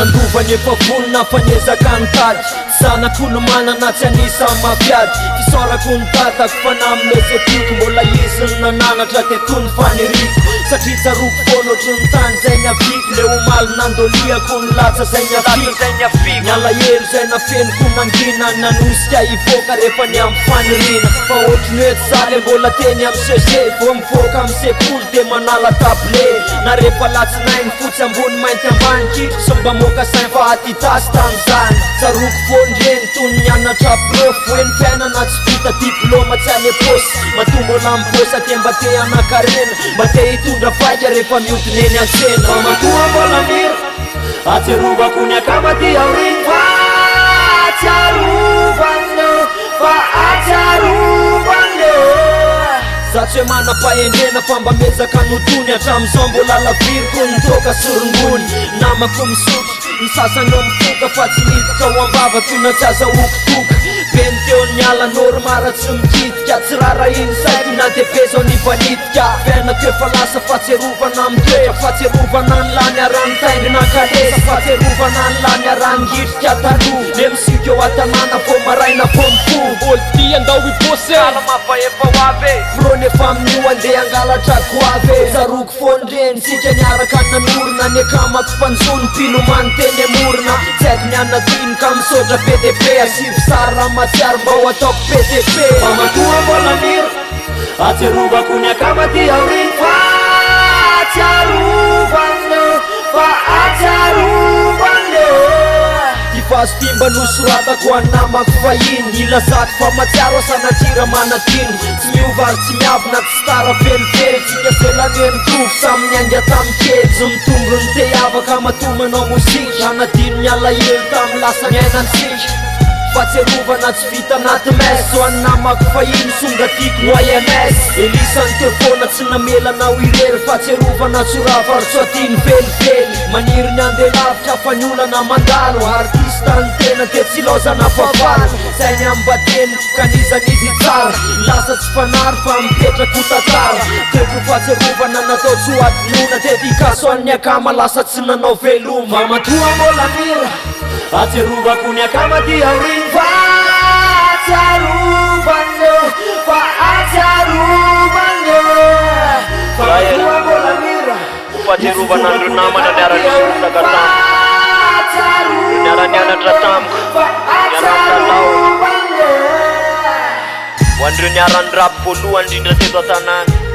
Nanduvan efa volona fanezaka antady Sana kolomana na tsy anisa mafiady Fisaorako ny tatako fa nameze tiako Mbola izy ny nananatra tetony faniriko Satria tsaroko foana ohatry ny tany zay niaviko Le omaly nandoliako ny latsa zay niaviko Nialahelo zay nafenoko mangina Nanosika ivoaka rehefa ny amin'ny fanirina Fa ohatry ny hoe tsy zaly mbola teny amin'ny CG Vao mivoaka amin'ny sekoly de manala table Na rehefa latsinainy fotsy ambony mainty ambany Kitro sy mba moka sain fa atitasy tan'izany Tsaroko foandreny toy ny anatra prof Hoeny fiainana tsy vita diplôma tsy any posy Matombola mipôsa te mba te anakarena Mba te hitondra faika rehefa miodina eny ansena Fa matoa mbola mira Atsiarovako ny akamady aoriny Fa atsiarovane Fa atsiarovane Satria manam-pahendrena fa mba mezaka notony Hatramizao mbola laviriko ny toka sorongony Namako misotro ny sasany eo mifoka Fa tsy miditra ho ambava toy na tsy aza okotoka Beny teo ny ala normara tsy mikitika Tsy rara iny saiko na de bezao ny vanitika Fiainako efa lasa fahatsiarovana mitoetra Fahatsiarovana ny lany aranotaingina kalesa Fahatsiarovana ny lany arangitrika taloha Le misiko eo atanana vo maraina vo mifo Olo ty andao ibose Ala mafa efa hoave Frony efa amin'io andeha angalatra goave Tsaroko foandreny sika niaraka nanorona Ny akamako mpanjony pilomany teny amorona Tsy haiko ny anadiny ka misaotra PDP Asivy sara matsiaro mba ho ataoko PDP Fa matoa mbola mira Atsiarovako ny akamady aoriny Fa atsiarovane Fa atsiarovane Tifazo timba nosoratako anamako fahiny Ilazako fa matsiaro asanatira manatino Tsy miova ary tsy miavina tsy stara felifely Tsika selane mitovy samy nianga tam'kely Tsy mitombo ny te avaka matomanao mozika Anadino ny alahelo tamy lasa niainansika Fahatsiarovana tsy vita anaty mes So anamako fahiny songa tiako no IMS Elisany teo foana tsy namelana ho irery Fahatsiarovana tsorava ary so atiny velively Maniry ny andeha lavitra fa ny olana mandalo Artista ny tena de tsy lozana favalo Zay ny ambateny kanizanizy tsara Lasa tsy fanary fa mipetrako tatara Teko fahatsiarovana natao tsy ho adinona Dedikaso an'ny akama lasa tsy nanao veloma Fa matoa mbola mira Atsiarovako ny akamady aoriny Fa atsiarovane Fa atsiarovane Fa matoa mbola mira Fahatsiarovana andro namana niara-nisotaka tamiko Niara-nianatra tamiko Niara-talao Ho andreo niara-ny rap voalohany indrindra teto an-tanàna